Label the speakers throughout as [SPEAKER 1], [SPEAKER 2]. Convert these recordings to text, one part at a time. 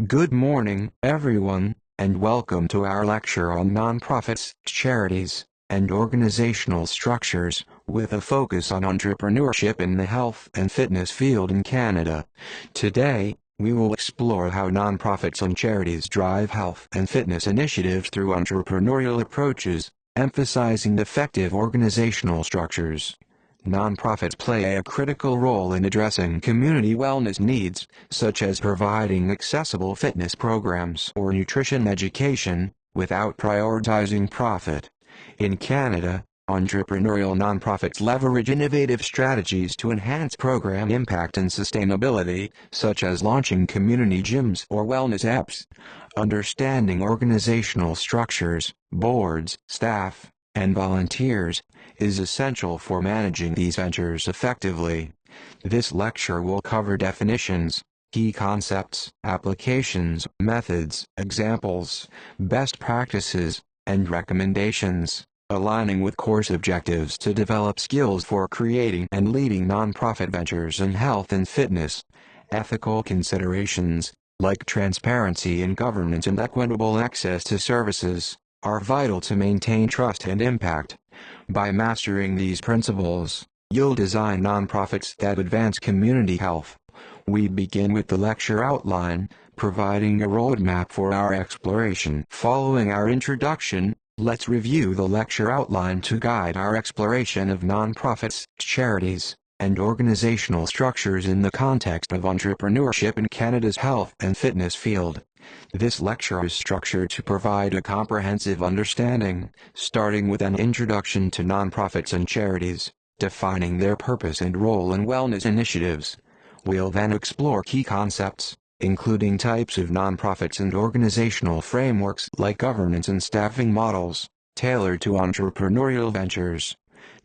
[SPEAKER 1] Good morning, everyone, and welcome to our lecture on nonprofits, charities, and organizational structures, with a focus on entrepreneurship in the health and fitness field in Canada. Today, we will explore how nonprofits and charities drive health and fitness initiatives through entrepreneurial approaches, emphasizing effective organizational structures. Nonprofits play a critical role in addressing community wellness needs, such as providing accessible fitness programs or nutrition education, without prioritizing profit. In Canada, entrepreneurial nonprofits leverage innovative strategies to enhance program impact and sustainability, such as launching community gyms or wellness apps. Understanding organizational structures, boards, staff, and volunteers is essential for managing these ventures effectively. This lecture will cover definitions, key concepts, applications, methods, examples, best practices, and recommendations, aligning with course objectives to develop skills for creating and leading nonprofit ventures in health and fitness. Ethical considerations, like transparency in governance and equitable access to services, are vital to maintain trust and impact. By mastering these principles, you'll design nonprofits that advance community health. We begin with the lecture outline, providing a roadmap for our exploration. Following our introduction, let's review the lecture outline to guide our exploration of nonprofits, charities, and organizational structures in the context of entrepreneurship in Canada's health and fitness field. This lecture is structured to provide a comprehensive understanding, starting with an introduction to nonprofits and charities, defining their purpose and role in wellness initiatives. We'll then explore key concepts, including types of nonprofits and organizational frameworks like governance and staffing models, tailored to entrepreneurial ventures.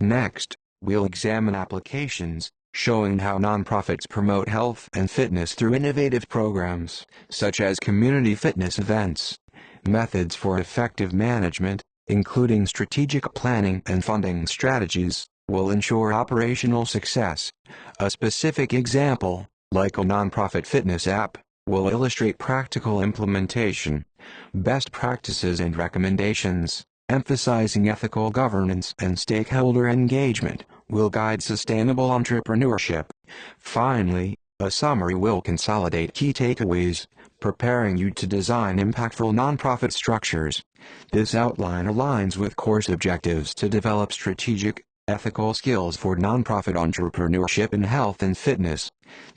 [SPEAKER 1] Next, we'll examine applications, showing how nonprofits promote health and fitness through innovative programs, such as community fitness events. Methods for effective management, including strategic planning and funding strategies, will ensure operational success. A specific example, like a nonprofit fitness app, will illustrate practical implementation. Best practices and recommendations, emphasizing ethical governance and stakeholder engagement, will guide sustainable entrepreneurship. Finally, a summary will consolidate key takeaways, preparing you to design impactful nonprofit structures. This outline aligns with course objectives to develop strategic, ethical skills for nonprofit entrepreneurship in health and fitness.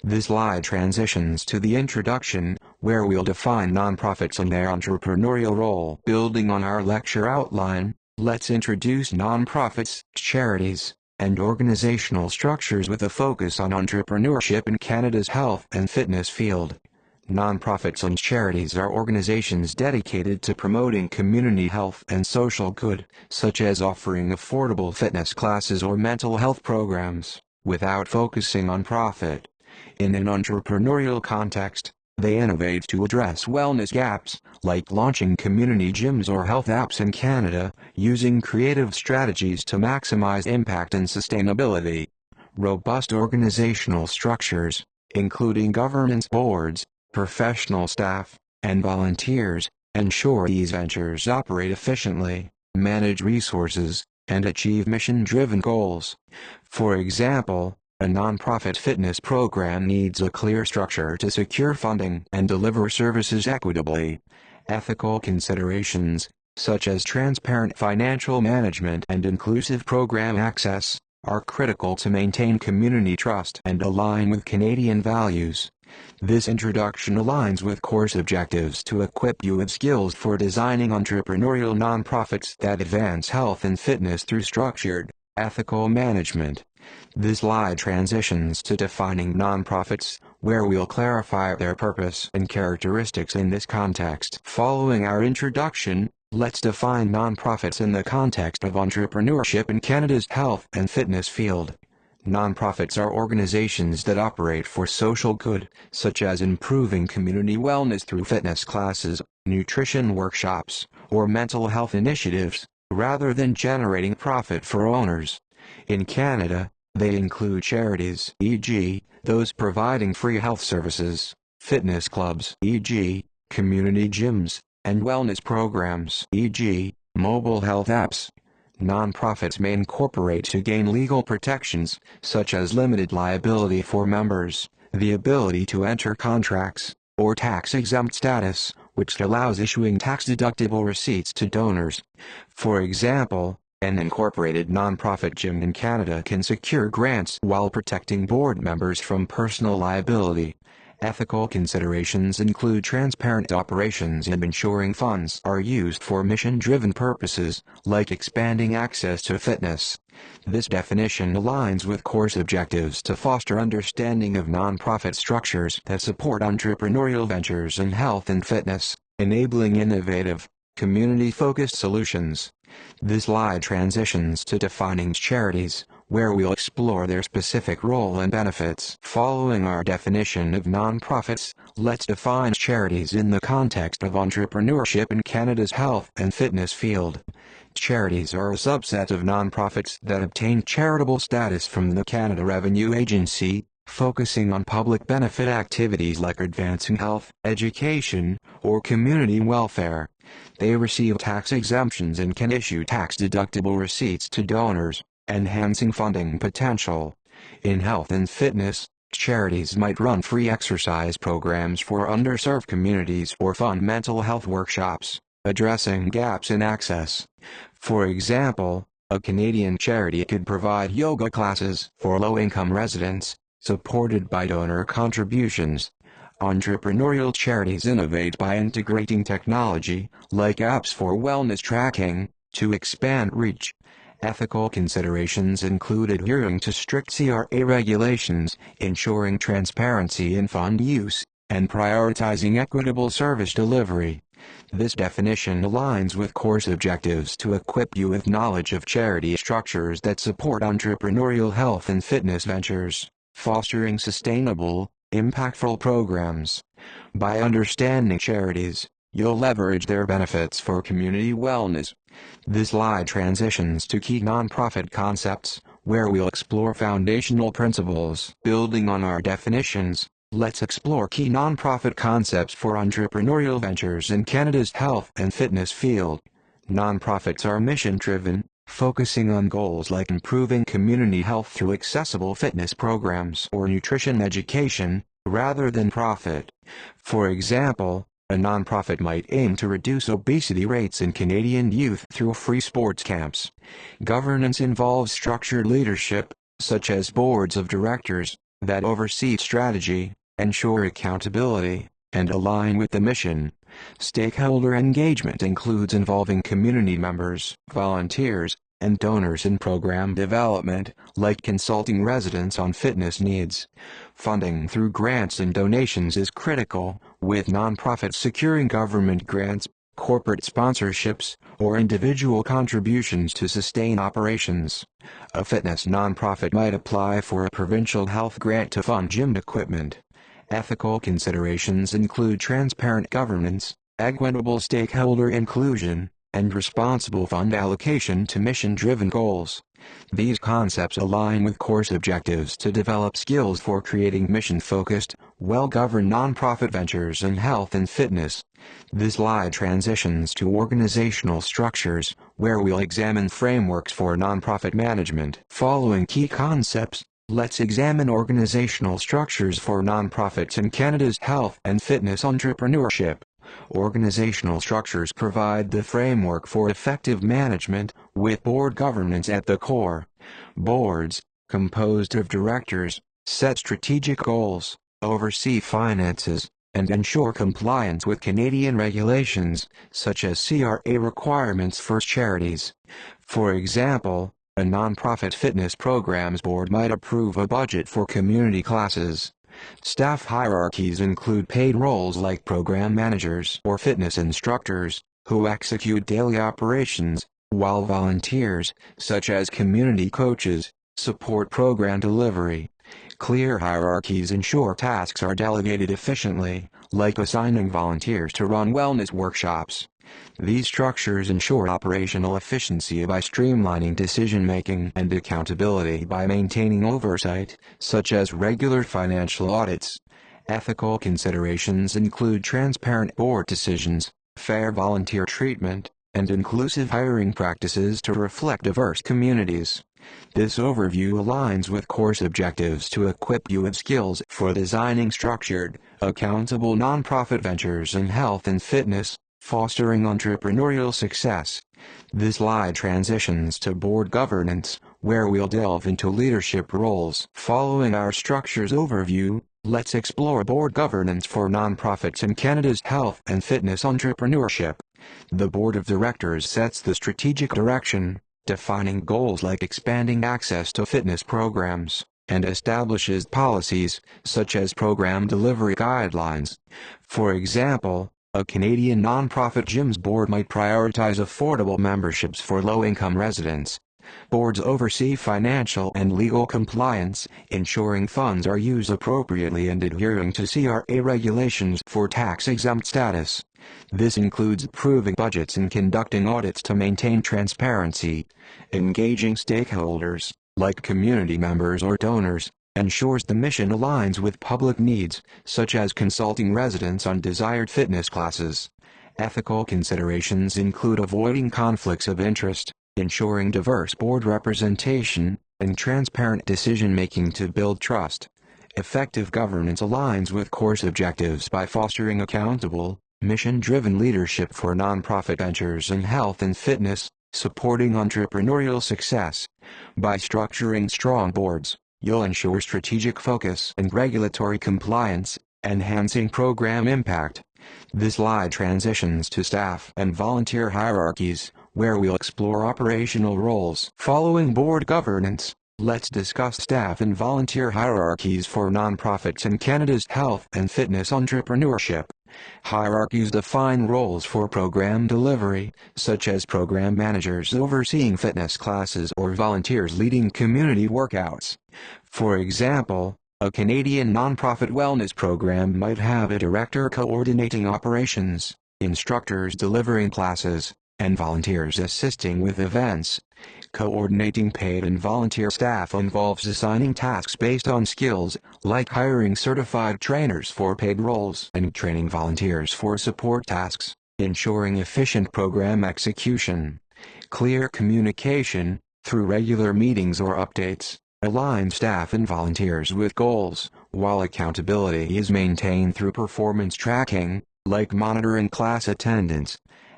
[SPEAKER 1] This slide transitions to the introduction, where we'll define nonprofits and their entrepreneurial role. Building on our lecture outline, let's introduce nonprofits, charities, and organizational structures with a focus on entrepreneurship in Canada's health and fitness field. Nonprofits and charities are organizations dedicated to promoting community health and social good, such as offering affordable fitness classes or mental health programs, without focusing on profit. In an entrepreneurial context, they innovate to address wellness gaps, like launching community gyms or health apps in Canada, using creative strategies to maximize impact and sustainability. Robust organizational structures, including governance boards, professional staff, and volunteers, ensure these ventures operate efficiently, manage resources, and achieve mission-driven goals. For example, a nonprofit fitness program needs a clear structure to secure funding and deliver services equitably. Ethical considerations, such as transparent financial management and inclusive program access, are critical to maintain community trust and align with Canadian values. This introduction aligns with course objectives to equip you with skills for designing entrepreneurial nonprofits that advance health and fitness through structured, ethical management. This slide transitions to defining nonprofits, where we'll clarify their purpose and characteristics in this context. Following our introduction, let's define nonprofits in the context of entrepreneurship in Canada's health and fitness field. Nonprofits are organizations that operate for social good, such as improving community wellness through fitness classes, nutrition workshops, or mental health initiatives, rather than generating profit for owners. In Canada, they include charities, e.g., those providing free health services, Fitness clubs, e.g., community gyms, and wellness programs, e.g., mobile health apps. Nonprofits may incorporate to gain legal protections, such as limited liability for members, the ability to enter contracts, or tax-exempt status, which allows issuing tax-deductible receipts to donors. For example, an incorporated nonprofit gym in Canada can secure grants while protecting board members from personal liability. Ethical considerations include transparent operations and ensuring funds are used for mission-driven purposes, like expanding access to fitness. This definition aligns with course objectives to foster understanding of nonprofit structures that support entrepreneurial ventures in health and fitness, enabling innovative, community-focused solutions. This slide transitions to defining charities, where we'll explore their specific role and benefits. Following our definition of nonprofits, let's define charities in the context of entrepreneurship in Canada's health and fitness field. Charities are a subset of nonprofits that obtain charitable status from the Canada Revenue Agency, focusing on public benefit activities like advancing health, education, or community welfare. They receive tax exemptions and can issue tax-deductible receipts to donors, enhancing funding potential. In health and fitness, charities might run free exercise programs for underserved communities or fund mental health workshops, addressing gaps in access. For example, a Canadian charity could provide yoga classes for low-income residents, supported by donor contributions. Entrepreneurial charities innovate by integrating technology, like apps for wellness tracking, to expand reach. Ethical considerations include adhering to strict CRA regulations, ensuring transparency in fund use, and prioritizing equitable service delivery. This definition aligns with course objectives to equip you with knowledge of charity structures that support entrepreneurial health and fitness ventures, fostering sustainable, impactful programs. By understanding charities, you'll leverage their benefits for community wellness. This slide transitions to key nonprofit concepts, where we'll explore foundational principles. Building on our definitions, let's explore key nonprofit concepts for entrepreneurial ventures in Canada's health and fitness field. Nonprofits are mission-driven, focusing on goals like improving community health through accessible fitness programs or nutrition education, rather than profit. For example, a nonprofit might aim to reduce obesity rates in Canadian youth through free sports camps. Governance involves structured leadership, such as boards of directors, that oversee strategy, ensure accountability, and align with the mission. Stakeholder engagement includes involving community members, volunteers, and donors in program development, like consulting residents on fitness needs. Funding through grants and donations is critical, with nonprofits securing government grants, corporate sponsorships, or individual contributions to sustain operations. A fitness nonprofit might apply for a provincial health grant to fund gym equipment. Ethical considerations include transparent governance, equitable stakeholder inclusion, and responsible fund allocation to mission-driven goals. These concepts align with course objectives to develop skills for creating mission-focused, well-governed nonprofit ventures in health and fitness. This slide transitions to organizational structures, where we'll examine frameworks for nonprofit management. Following key concepts, let's examine organizational structures for nonprofits in Canada's health and fitness entrepreneurship. Organizational structures provide the framework for effective management, with board governance at the core. Boards, composed of directors, set strategic goals, oversee finances, and ensure compliance with Canadian regulations, such as CRA requirements for charities. For example, a nonprofit fitness programs board might approve a budget for community classes. Staff hierarchies include paid roles like program managers or fitness instructors, who execute daily operations, while volunteers, such as community coaches, support program delivery. Clear hierarchies ensure tasks are delegated efficiently, like assigning volunteers to run wellness workshops. These structures ensure operational efficiency by streamlining decision-making and accountability by maintaining oversight, such as regular financial audits. Ethical considerations include transparent board decisions, fair volunteer treatment, and inclusive hiring practices to reflect diverse communities. This overview aligns with course objectives to equip you with skills for designing structured, accountable nonprofit ventures in health and fitness, fostering entrepreneurial success. This slide transitions to board governance, where we'll delve into leadership roles. Following our structures overview, let's explore board governance for nonprofits in Canada's health and fitness entrepreneurship. The Board of Directors sets the strategic direction, defining goals like expanding access to fitness programs, and establishes policies, such as program delivery guidelines. For example, a Canadian nonprofit gym's board might prioritize affordable memberships for low-income residents. Boards oversee financial and legal compliance, ensuring funds are used appropriately and adhering to CRA regulations for tax-exempt status. This includes approving budgets and conducting audits to maintain transparency. Engaging stakeholders, like community members or donors, ensures the mission aligns with public needs, such as consulting residents on desired fitness classes. Ethical considerations include avoiding conflicts of interest, ensuring diverse board representation, and transparent decision-making to build trust. Effective governance aligns with course objectives by fostering accountable, mission-driven leadership for nonprofit ventures in health and fitness, supporting entrepreneurial success. By structuring strong boards, you'll ensure strategic focus and regulatory compliance, enhancing program impact. This slide transitions to staff and volunteer hierarchies, where we'll explore operational roles. Following board governance, let's discuss staff and volunteer hierarchies for nonprofits in Canada's health and fitness entrepreneurship. Hierarchies define roles for program delivery, such as program managers overseeing fitness classes or volunteers leading community workouts. For example, a Canadian nonprofit wellness program might have a director coordinating operations, instructors delivering classes, and volunteers assisting with events. Coordinating paid and volunteer staff involves assigning tasks based on skills, like hiring certified trainers for paid roles and training volunteers for support tasks, ensuring efficient program execution. Clear communication, through regular meetings or updates, aligns staff and volunteers with goals, while accountability is maintained through performance tracking, like monitoring class attendance.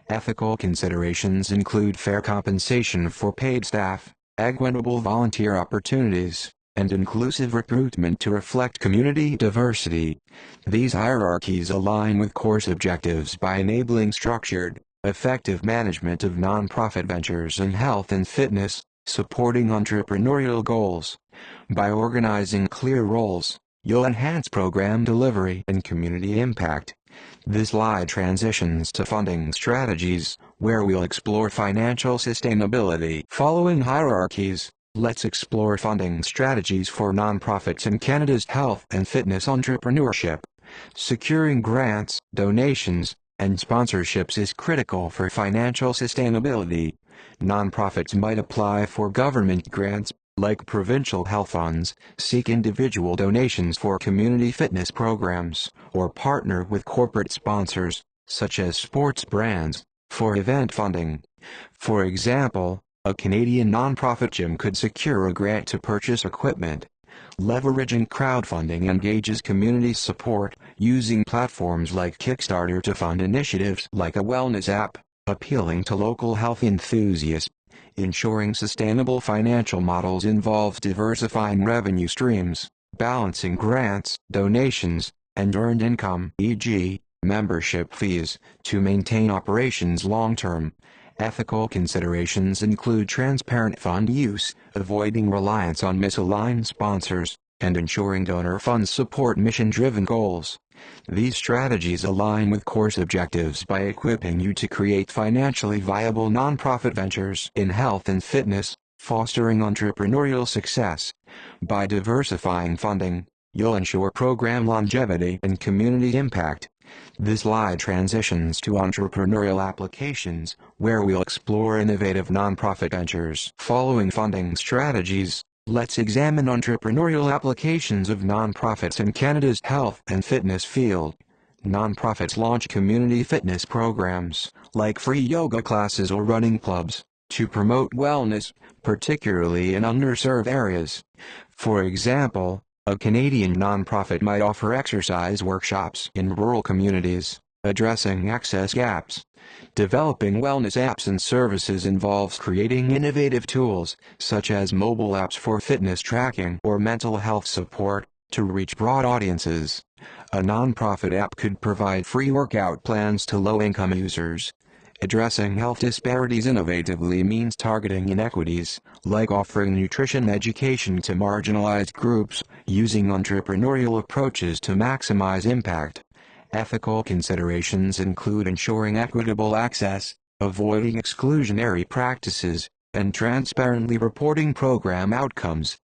[SPEAKER 1] Ethical considerations include fair compensation for paid staff, equitable volunteer opportunities, and inclusive recruitment to reflect community diversity. These hierarchies align with course objectives by enabling structured, effective management of nonprofit ventures in health and fitness, supporting entrepreneurial goals. By organizing clear roles, you'll enhance program delivery and community impact. This slide transitions to funding strategies, where we'll explore financial sustainability. Following hierarchies, let's explore funding strategies for nonprofits in Canada's health and fitness entrepreneurship. Securing grants, donations, and sponsorships is critical for financial sustainability. Nonprofits might apply for government grants, like provincial health funds, seek individual donations for community fitness programs, or partner with corporate sponsors, such as sports brands, for event funding. For example, a Canadian nonprofit gym could secure a grant to purchase equipment. Leveraging crowdfunding engages community support, using platforms like Kickstarter to fund initiatives like a wellness app, appealing to local health enthusiasts. Ensuring sustainable financial models involves diversifying revenue streams, balancing grants, donations, and earned income, e.g., membership fees, to maintain operations long-term. Ethical considerations include transparent fund use, avoiding reliance on misaligned sponsors, and ensuring donor funds support mission-driven goals. These strategies align with course objectives by equipping you to create financially viable nonprofit ventures in health and fitness, fostering entrepreneurial success. By diversifying funding, you'll ensure program longevity and community impact. This slide transitions to entrepreneurial applications, where we'll explore innovative nonprofit ventures. Following funding strategies, let's examine entrepreneurial applications of nonprofits in Canada's health and fitness field. Nonprofits launch community fitness programs, like free yoga classes or running clubs, to promote wellness, particularly in underserved areas. For example, a Canadian nonprofit might offer exercise workshops in rural communities, addressing access gaps. Developing wellness apps and services involves creating innovative tools, such as mobile apps for fitness tracking or mental health support, to reach broad audiences. A nonprofit app could provide free workout plans to low-income users. Addressing health disparities innovatively means targeting inequities, like offering nutrition education to marginalized groups, using entrepreneurial approaches to maximize impact. Ethical considerations include ensuring equitable access, avoiding exclusionary practices, and transparently reporting program outcomes.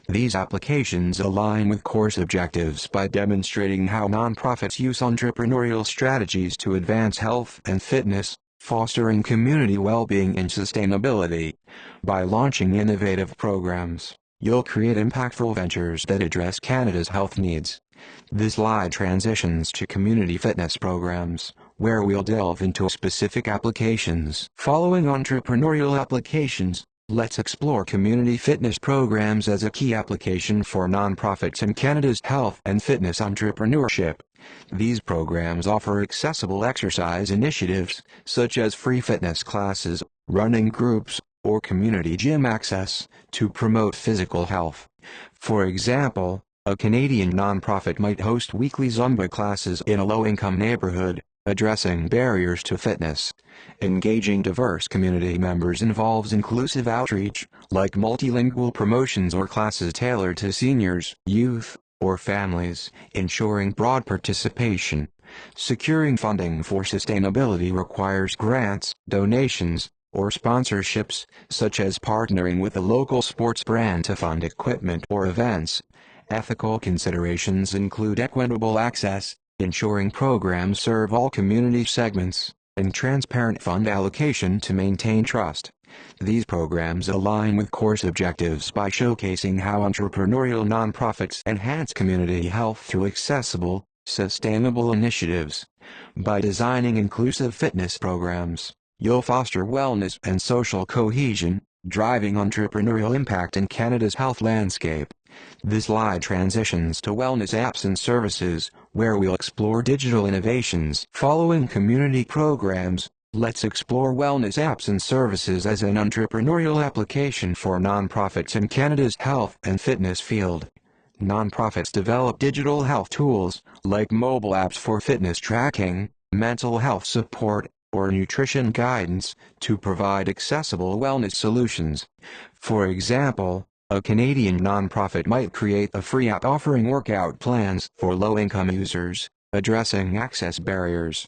[SPEAKER 1] These applications align with course objectives by demonstrating how nonprofits use entrepreneurial strategies to advance health and fitness, fostering community well-being and sustainability. By launching innovative programs, you'll create impactful ventures that address Canada's health needs. This slide transitions to community fitness programs, where we'll delve into specific applications. Following entrepreneurial applications, let's explore community fitness programs as a key application for nonprofits in Canada's health and fitness entrepreneurship. These programs offer accessible exercise initiatives, such as free fitness classes, running groups, or community gym access, to promote physical health. For example, a Canadian nonprofit might host weekly Zumba classes in a low-income neighborhood, addressing barriers to fitness. Engaging diverse community members involves inclusive outreach, like multilingual promotions or classes tailored to seniors, youth, or families, ensuring broad participation. Securing funding for sustainability requires grants, donations, or sponsorships, such as partnering with a local sports brand to fund equipment or events. Ethical considerations include equitable access, ensuring programs serve all community segments, and transparent fund allocation to maintain trust. These programs align with course objectives by showcasing how entrepreneurial nonprofits enhance community health through accessible, sustainable initiatives. By designing inclusive fitness programs, you'll foster wellness and social cohesion, driving entrepreneurial impact in Canada's health landscape. This slide transitions to wellness apps and services, where we'll explore digital innovations. Following community programs, let's explore wellness apps and services as an entrepreneurial application for nonprofits in Canada's health and fitness field. Nonprofits develop digital health tools, like mobile apps for fitness tracking, mental health support, or nutrition guidance, to provide accessible wellness solutions. For example, a Canadian nonprofit might create a free app offering workout plans for low-income users, addressing access barriers.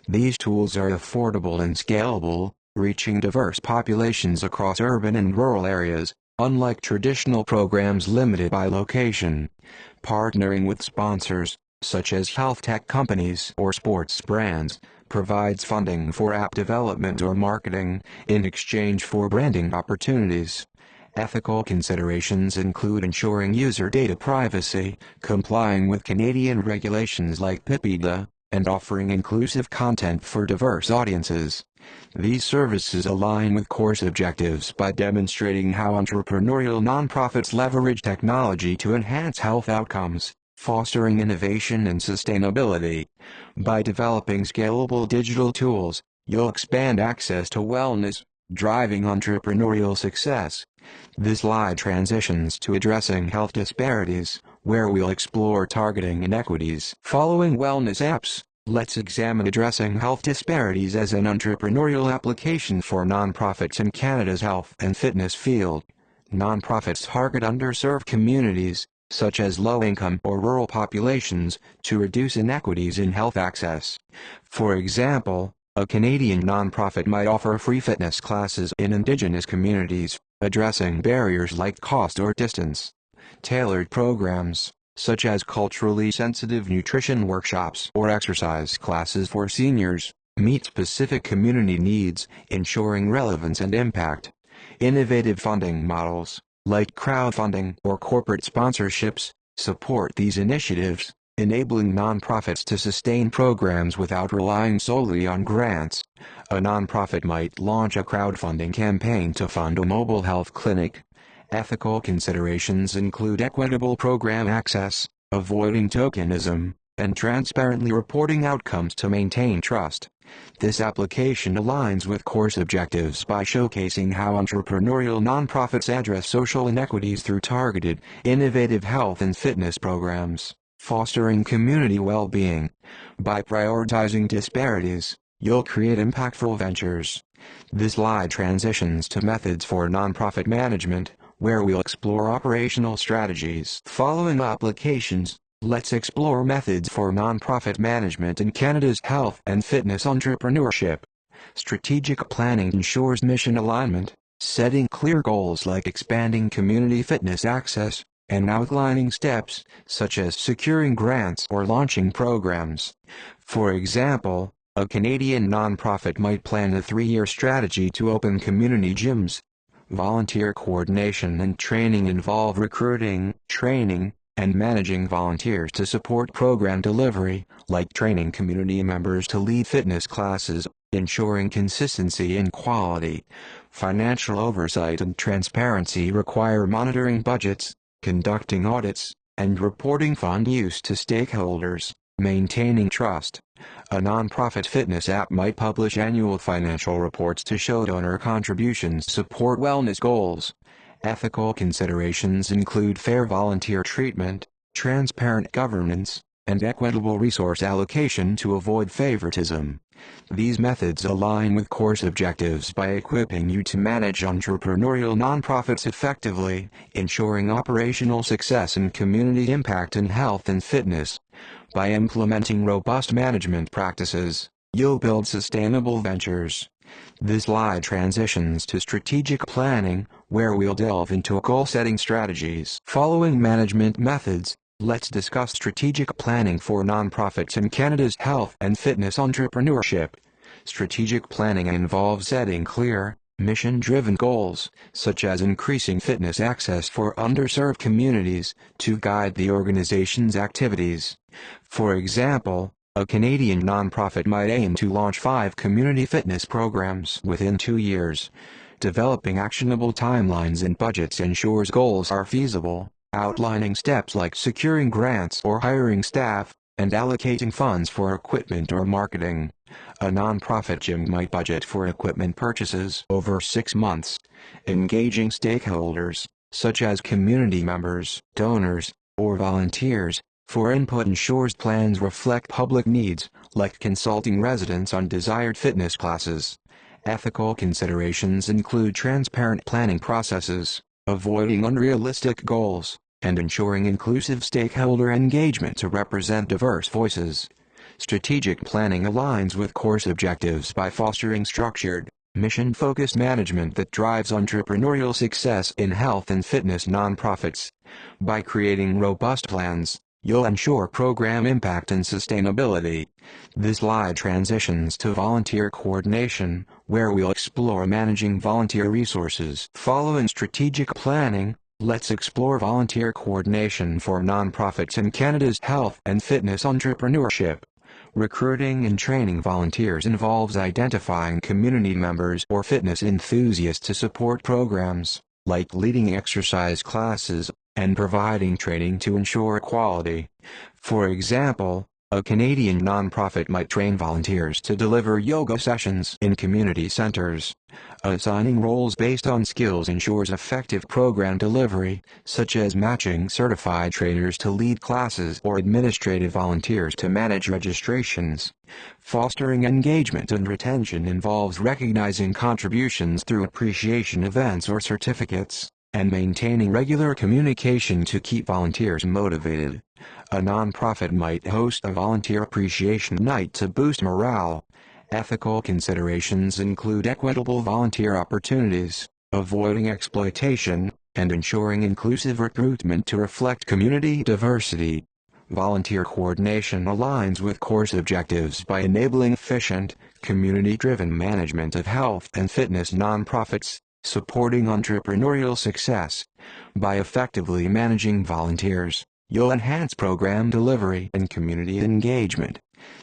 [SPEAKER 1] These tools are affordable and scalable, reaching diverse populations across urban and rural areas, unlike traditional programs limited by location. Partnering with sponsors, such as health tech companies or sports brands, provides funding for app development or marketing, in exchange for branding opportunities. Ethical considerations include ensuring user data privacy, complying with Canadian regulations like Ph.D, and offering inclusive content for diverse audiences. These services align with course objectives by demonstrating how entrepreneurial nonprofits leverage technology to enhance health outcomes, fostering innovation and sustainability. By developing scalable digital tools, you'll expand access to wellness, driving entrepreneurial success. This slide transitions to addressing health disparities, where we'll explore targeting inequities. Following wellness apps, let's examine addressing health disparities as an entrepreneurial application for nonprofits in Canada's health and fitness field. Nonprofits target underserved communities, such as low-income or rural populations, to reduce inequities in health access. For example, a Canadian nonprofit might offer free fitness classes in Indigenous communities, addressing barriers like cost or distance. Tailored programs, such as culturally sensitive nutrition workshops or exercise classes for seniors, meet specific community needs, ensuring relevance and impact. Innovative funding models, like crowdfunding or corporate sponsorships, support these initiatives, enabling nonprofits to sustain programs without relying solely on grants. A nonprofit might launch a crowdfunding campaign to fund a mobile health clinic. Ethical considerations include equitable program access, avoiding tokenism, and transparently reporting outcomes to maintain trust. This application aligns with course objectives by showcasing how entrepreneurial nonprofits address social inequities through targeted, innovative health and fitness programs, fostering community well-being. By prioritizing disparities, you'll create impactful ventures. This slide transitions to methods for nonprofit management, where we'll explore operational strategies. Following applications, let's explore methods for nonprofit management in Canada's health and fitness entrepreneurship. Strategic planning ensures mission alignment, setting clear goals like expanding community fitness access, and outlining steps, such as securing grants or launching programs. For example, a Canadian nonprofit might plan a 3-year strategy to open community gyms. Volunteer coordination and training involve recruiting, training, and managing volunteers to support program delivery, like training community members to lead fitness classes, ensuring consistency and quality. Financial oversight and transparency require monitoring budgets, conducting audits, and reporting fund use to stakeholders, maintaining trust. A nonprofit fitness app might publish annual financial reports to show donor contributions support wellness goals. Ethical considerations include fair volunteer treatment, transparent governance, and equitable resource allocation to avoid favoritism. These methods align with course objectives by equipping you to manage entrepreneurial nonprofits effectively, ensuring operational success and community impact in health and fitness. By implementing robust management practices, you'll build sustainable ventures. This slide transitions to strategic planning, where we'll delve into goal-setting strategies. Following management methods, let's discuss strategic planning for nonprofits in Canada's health and fitness entrepreneurship. Strategic planning involves setting clear, mission-driven goals, such as increasing fitness access for underserved communities, to guide the organization's activities. For example, a Canadian nonprofit might aim to launch 5 community fitness programs within 2 years. Developing actionable timelines and budgets ensures goals are feasible, outlining steps like securing grants or hiring staff, and allocating funds for equipment or marketing. A nonprofit gym might budget for equipment purchases over 6 months. Engaging stakeholders, such as community members, donors, or volunteers, for input ensures plans reflect public needs, like consulting residents on desired fitness classes. Ethical considerations include transparent planning processes, avoiding unrealistic goals, and ensuring inclusive stakeholder engagement to represent diverse voices. Strategic planning aligns with course objectives by fostering structured, mission-focused management that drives entrepreneurial success in health and fitness nonprofits. By creating robust plans, you'll ensure program impact and sustainability. This slide transitions to volunteer coordination, where we'll explore managing volunteer resources. Following strategic planning, let's explore volunteer coordination for nonprofits in Canada's health and fitness entrepreneurship. Recruiting and training volunteers involves identifying community members or fitness enthusiasts to support programs, like leading exercise classes, and providing training to ensure quality. For example, a Canadian nonprofit might train volunteers to deliver yoga sessions in community centers. Assigning roles based on skills ensures effective program delivery, such as matching certified trainers to lead classes or administrative volunteers to manage registrations. Fostering engagement and retention involves recognizing contributions through appreciation events or certificates, and maintaining regular communication to keep volunteers motivated. A nonprofit might host a volunteer appreciation night to boost morale. Ethical considerations include equitable volunteer opportunities, avoiding exploitation, and ensuring inclusive recruitment to reflect community diversity. Volunteer coordination aligns with course objectives by enabling efficient, community-driven management of health and fitness nonprofits. Supporting entrepreneurial success. By effectively managing volunteers, you'll enhance program delivery and community engagement.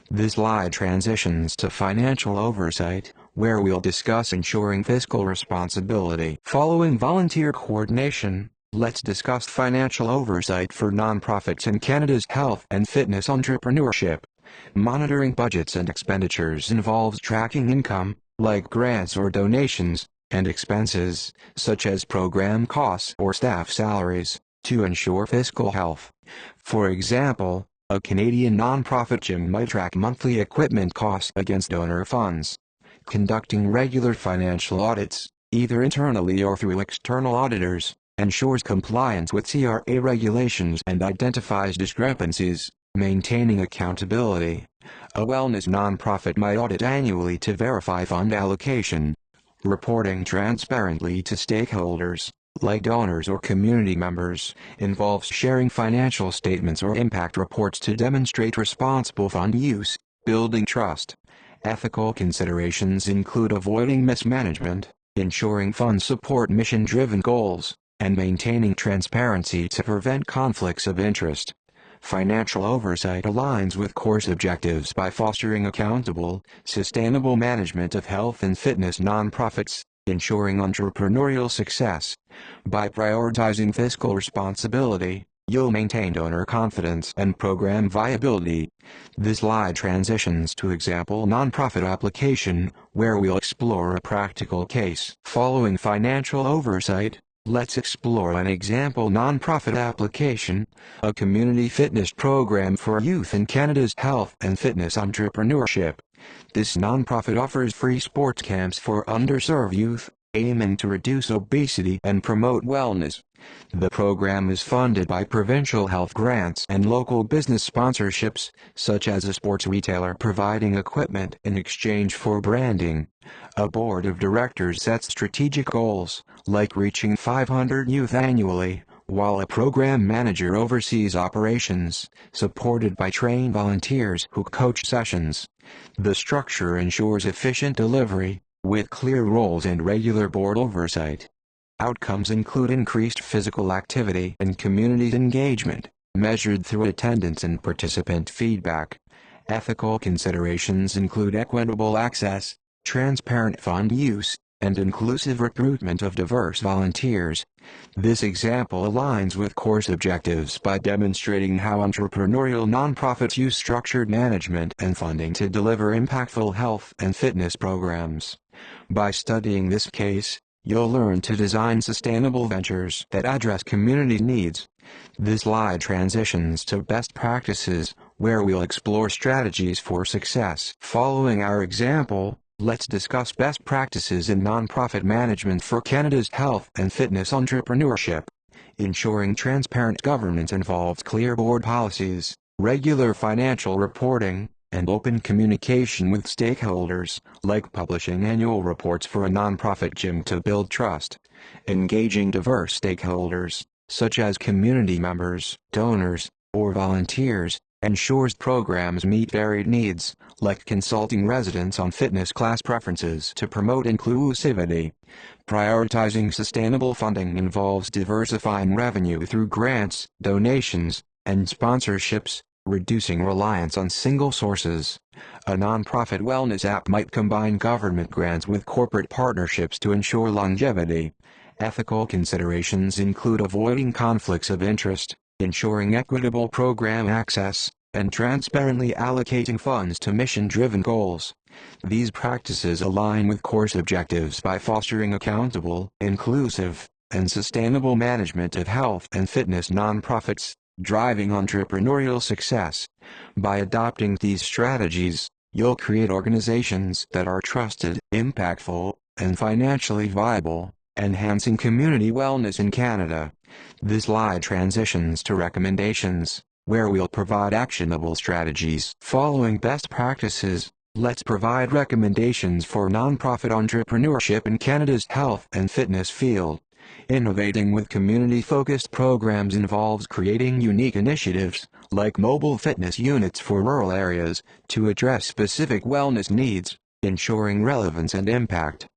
[SPEAKER 1] This slide transitions to financial oversight, where we'll discuss ensuring fiscal responsibility. Following volunteer coordination, let's discuss financial oversight for nonprofits in Canada's health and fitness entrepreneurship. Monitoring budgets and expenditures involves tracking income, like grants or donations, and expenses, such as program costs or staff salaries, to ensure fiscal health. For example, a Canadian nonprofit gym might track monthly equipment costs against donor funds. Conducting regular financial audits, either internally or through external auditors, ensures compliance with CRA regulations and identifies discrepancies, maintaining accountability. A wellness nonprofit might audit annually to verify fund allocation. Reporting transparently to stakeholders, like donors or community members, involves sharing financial statements or impact reports to demonstrate responsible fund use, building trust. Ethical considerations include avoiding mismanagement, ensuring funds support mission-driven goals, and maintaining transparency to prevent conflicts of interest. Financial oversight aligns with course objectives by fostering accountable, sustainable management of health and fitness nonprofits, ensuring entrepreneurial success. By prioritizing fiscal responsibility, you'll maintain donor confidence and program viability. This slide transitions to example nonprofit application, where we'll explore a practical case. Following financial oversight, let's explore an example nonprofit application, a community fitness program for youth in Canada's health and fitness entrepreneurship. This nonprofit offers free sports camps for underserved youth, aiming to reduce obesity and promote wellness. The program is funded by provincial health grants and local business sponsorships, such as a sports retailer providing equipment in exchange for branding. A board of directors sets strategic goals, like reaching 500 youth annually, while a program manager oversees operations, supported by trained volunteers who coach sessions. The structure ensures efficient delivery, with clear roles and regular board oversight. Outcomes include increased physical activity and community engagement, measured through attendance and participant feedback. Ethical considerations include equitable access, transparent fund use, and inclusive recruitment of diverse volunteers. This example aligns with course objectives by demonstrating how entrepreneurial nonprofits use structured management and funding to deliver impactful health and fitness programs. By studying this case, you'll learn to design sustainable ventures that address community needs. This slide transitions to best practices, where we'll explore strategies for success. Following our example, let's discuss best practices in nonprofit management for Canada's health and fitness entrepreneurship. Ensuring transparent governance involves clear board policies, regular financial reporting, and open communication with stakeholders, like publishing annual reports for a nonprofit gym to build trust. Engaging diverse stakeholders, such as community members, donors, or volunteers, ensures programs meet varied needs, like consulting residents on fitness class preferences to promote inclusivity. Prioritizing sustainable funding involves diversifying revenue through grants, donations, and sponsorships, reducing reliance on single sources. A nonprofit wellness app might combine government grants with corporate partnerships to ensure longevity. Ethical considerations include avoiding conflicts of interest, ensuring equitable program access, and transparently allocating funds to mission-driven goals. These practices align with course objectives by fostering accountable, inclusive, and sustainable management of health and fitness nonprofits, driving entrepreneurial success. By adopting these strategies, you'll create organizations that are trusted, impactful, and financially viable, enhancing community wellness in Canada. This slide transitions to recommendations, where we'll provide actionable strategies. Following best practices, let's provide recommendations for nonprofit entrepreneurship in Canada's health and fitness field. Innovating with community-focused programs involves creating unique initiatives, like mobile fitness units for rural areas, to address specific wellness needs, ensuring relevance and impact.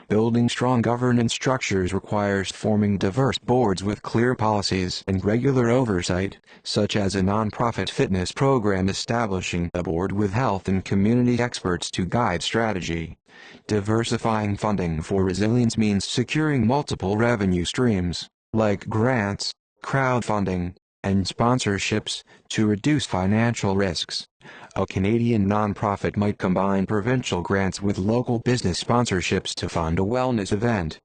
[SPEAKER 1] Building strong governance structures requires forming diverse boards with clear policies and regular oversight, such as a nonprofit fitness program establishing a board with health and community experts to guide strategy. Diversifying funding for resilience means securing multiple revenue streams, like grants, crowdfunding, and sponsorships, to reduce financial risks. A Canadian nonprofit might combine provincial grants with local business sponsorships to fund a wellness event.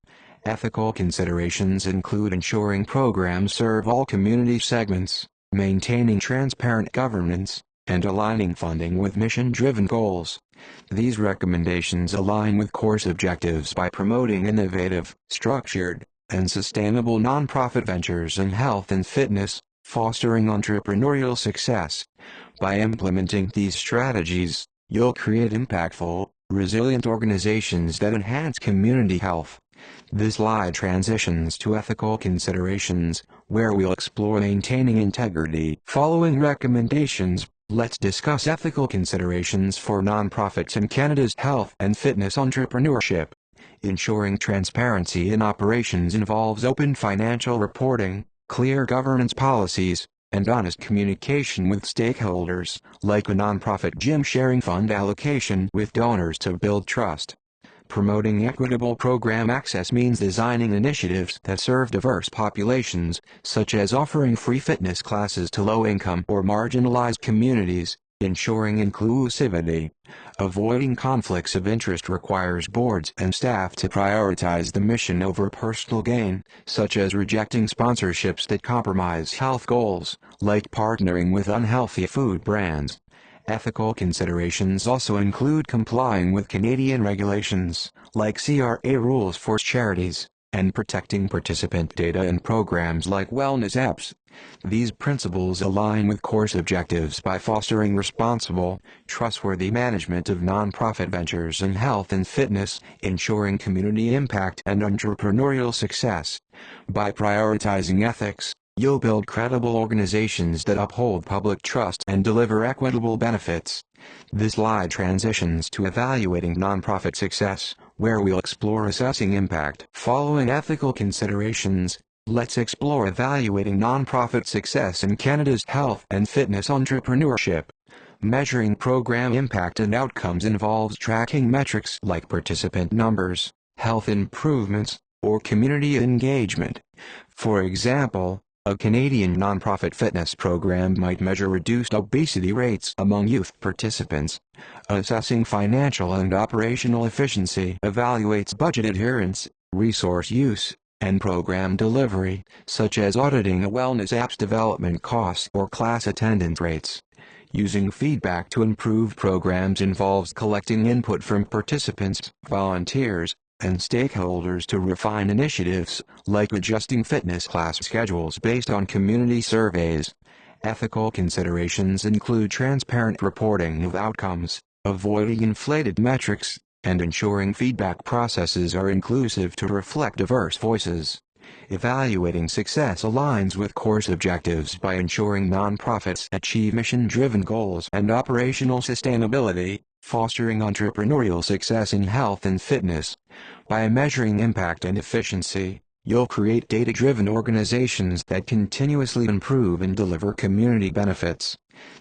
[SPEAKER 1] Ethical considerations include ensuring programs serve all community segments, maintaining transparent governance, and aligning funding with mission-driven goals. These recommendations align with course objectives by promoting innovative, structured, and sustainable nonprofit ventures in health and fitness, fostering entrepreneurial success. By implementing these strategies, you'll create impactful, resilient organizations that enhance community health. This slide transitions to ethical considerations, where we'll explore maintaining integrity. Following recommendations, let's discuss ethical considerations for nonprofits in Canada's health and fitness entrepreneurship. Ensuring transparency in operations involves open financial reporting, clear governance policies, and honest communication with stakeholders, like a nonprofit gym sharing fund allocation with donors to build trust. Promoting equitable program access means designing initiatives that serve diverse populations, such as offering free fitness classes to low-income or marginalized communities, ensuring inclusivity. Avoiding conflicts of interest requires boards and staff to prioritize the mission over personal gain, such as rejecting sponsorships that compromise health goals, like partnering with unhealthy food brands. Ethical considerations also include complying with Canadian regulations, like CRA rules for charities, and protecting participant data in programs like wellness apps. These principles align with course objectives by fostering responsible, trustworthy management of nonprofit ventures in health and fitness, ensuring community impact and entrepreneurial success. By prioritizing ethics, you'll build credible organizations that uphold public trust and deliver equitable benefits. This slide transitions to evaluating nonprofit success, where we'll explore assessing impact. Following ethical considerations, let's explore evaluating nonprofit success in Canada's health and fitness entrepreneurship. Measuring program impact and outcomes involves tracking metrics like participant numbers, health improvements, or community engagement. For example, a Canadian nonprofit fitness program might measure reduced obesity rates among youth participants. Assessing financial and operational efficiency evaluates budget adherence, resource use, and program delivery, such as auditing a wellness app's development costs or class attendance rates. Using feedback to improve programs involves collecting input from participants, volunteers, and stakeholders to refine initiatives, like adjusting fitness class schedules based on community surveys. Ethical considerations include transparent reporting of outcomes, avoiding inflated metrics, and ensuring feedback processes are inclusive to reflect diverse voices. Evaluating success aligns with course objectives by ensuring nonprofits achieve mission-driven goals and operational sustainability, fostering entrepreneurial success in health and fitness. By measuring impact and efficiency, you'll create data-driven organizations that continuously improve and deliver community benefits.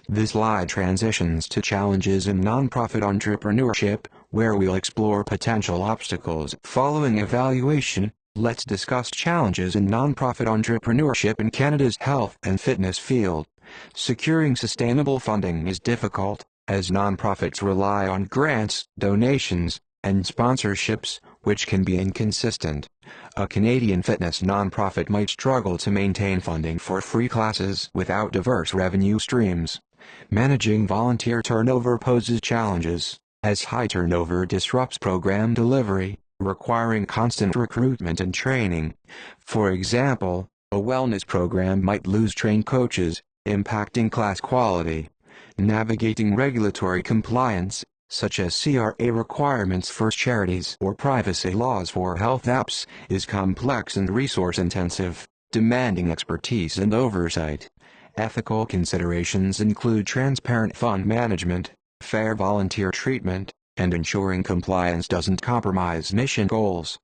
[SPEAKER 1] This slide transitions to challenges in nonprofit entrepreneurship, where we'll explore potential obstacles. Following evaluation, let's discuss challenges in nonprofit entrepreneurship in Canada's health and fitness field. Securing sustainable funding is difficult, as nonprofits rely on grants, donations, and sponsorships, which can be inconsistent. A Canadian fitness nonprofit might struggle to maintain funding for free classes without diverse revenue streams. Managing volunteer turnover poses challenges, as high turnover disrupts program delivery, requiring constant recruitment and training. For example, a wellness program might lose trained coaches, impacting class quality. Navigating regulatory compliance, such as CRA requirements for charities or privacy laws for health apps, is complex and resource-intensive, demanding expertise and oversight. Ethical considerations include transparent fund management, fair volunteer treatment, and ensuring compliance doesn't compromise mission goals.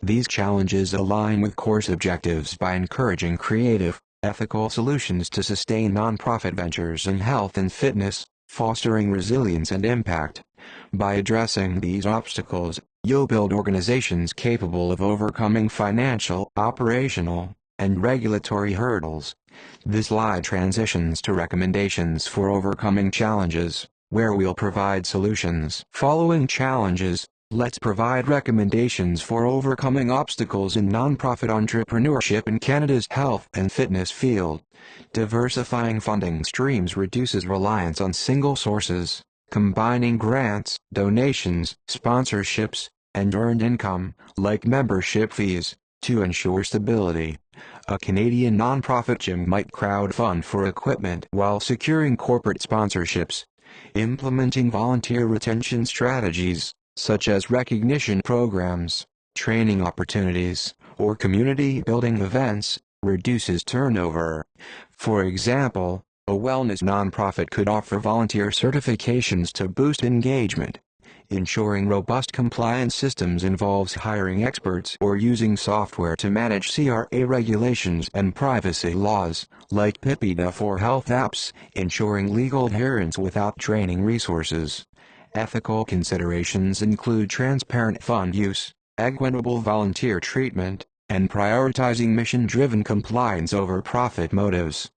[SPEAKER 1] These challenges align with course objectives by encouraging creative, ethical solutions to sustain nonprofit ventures in health and fitness, fostering resilience and impact. By addressing these obstacles, you'll build organizations capable of overcoming financial, operational, and regulatory hurdles. This slide transitions to recommendations for overcoming challenges, where we'll provide solutions. Following challenges, let's provide recommendations for overcoming obstacles in nonprofit entrepreneurship in Canada's health and fitness field. Diversifying funding streams reduces reliance on single sources, combining grants, donations, sponsorships, and earned income, like membership fees, to ensure stability. A Canadian nonprofit gym might crowdfund for equipment while securing corporate sponsorships. Implementing volunteer retention strategies, such as recognition programs, training opportunities, or community-building events, reduces turnover. For example, a wellness nonprofit could offer volunteer certifications to boost engagement. Ensuring robust compliance systems involves hiring experts or using software to manage CRA regulations and privacy laws, like Piivand for health apps, ensuring legal adherence without draining resources. Ethical considerations include transparent fund use, equitable volunteer treatment, and prioritizing mission-driven compliance over profit motives.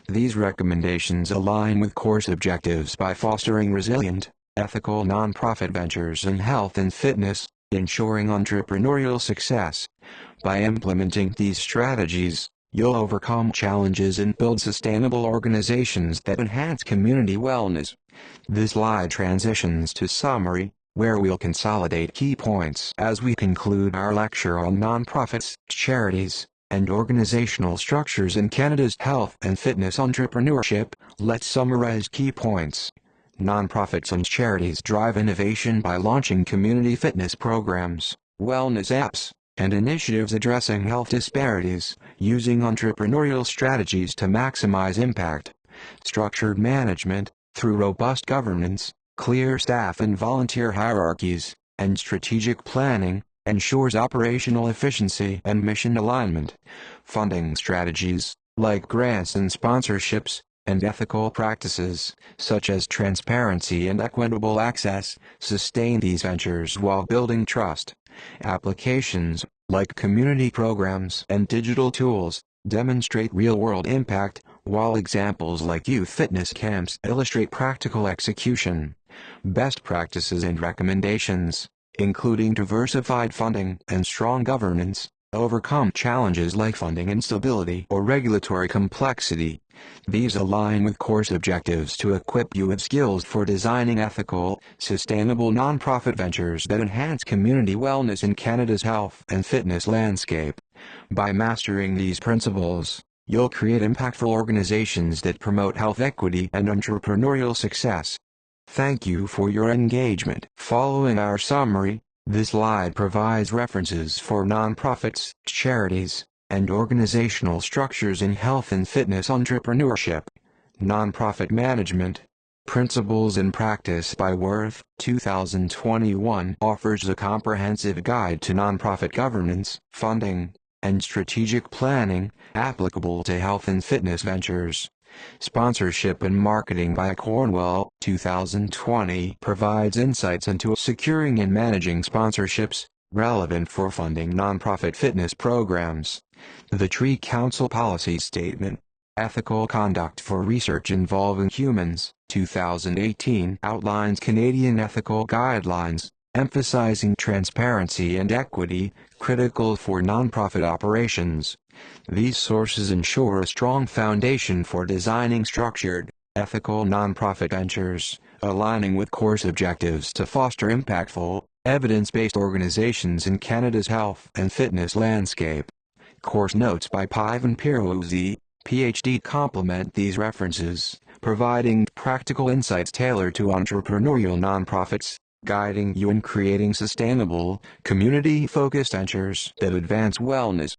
[SPEAKER 1] These recommendations align with course objectives by fostering resilient, ethical nonprofit ventures in health and fitness, ensuring entrepreneurial success. By implementing these strategies, you'll overcome challenges and build sustainable organizations that enhance community wellness. This slide transitions to summary, where we'll consolidate key points as we conclude our lecture on nonprofits, charities, and organizational structures in Canada's health and fitness entrepreneurship. Let's summarize key points. Nonprofits and charities drive innovation by launching community fitness programs, wellness apps, and initiatives addressing health disparities, using entrepreneurial strategies to maximize impact. Structured management, through robust governance, clear staff and volunteer hierarchies, and strategic planning, ensures operational efficiency and mission alignment. Funding strategies, like grants and sponsorships, and ethical practices, such as transparency and equitable access, sustain these ventures while building trust. Applications, like community programs and digital tools, demonstrate real-world impact, while examples like youth fitness camps illustrate practical execution. Best practices and recommendations, including diversified funding and strong governance, overcome challenges like funding instability or regulatory complexity. These align with course objectives to equip you with skills for designing ethical, sustainable nonprofit ventures that enhance community wellness in Canada's health and fitness landscape. By mastering these principles, you'll create impactful organizations that promote health equity and entrepreneurial success. Thank you for your engagement. Following our summary, this slide provides references for nonprofits, charities, and organizational structures in health and fitness entrepreneurship. Nonprofit Management, Principles and Practice by Worth, 2021 offers a comprehensive guide to nonprofit governance, funding, and strategic planning, applicable to health and fitness ventures. Sponsorship and Marketing by Cornwell, 2020 provides insights into securing and managing sponsorships, relevant for funding nonprofit fitness programs. The Tree Council Policy Statement, Ethical Conduct for Research Involving Humans, 2018 outlines Canadian ethical guidelines, emphasizing transparency and equity, critical for nonprofit operations. These sources ensure a strong foundation for designing structured, ethical nonprofit ventures, aligning with course objectives to foster impactful, evidence-based organizations in Canada's health and fitness landscape. Course notes by Piivand and Pirouzi, Ph.D. complement these references, providing practical insights tailored to entrepreneurial nonprofits, guiding you in creating sustainable, community-focused ventures that advance wellness,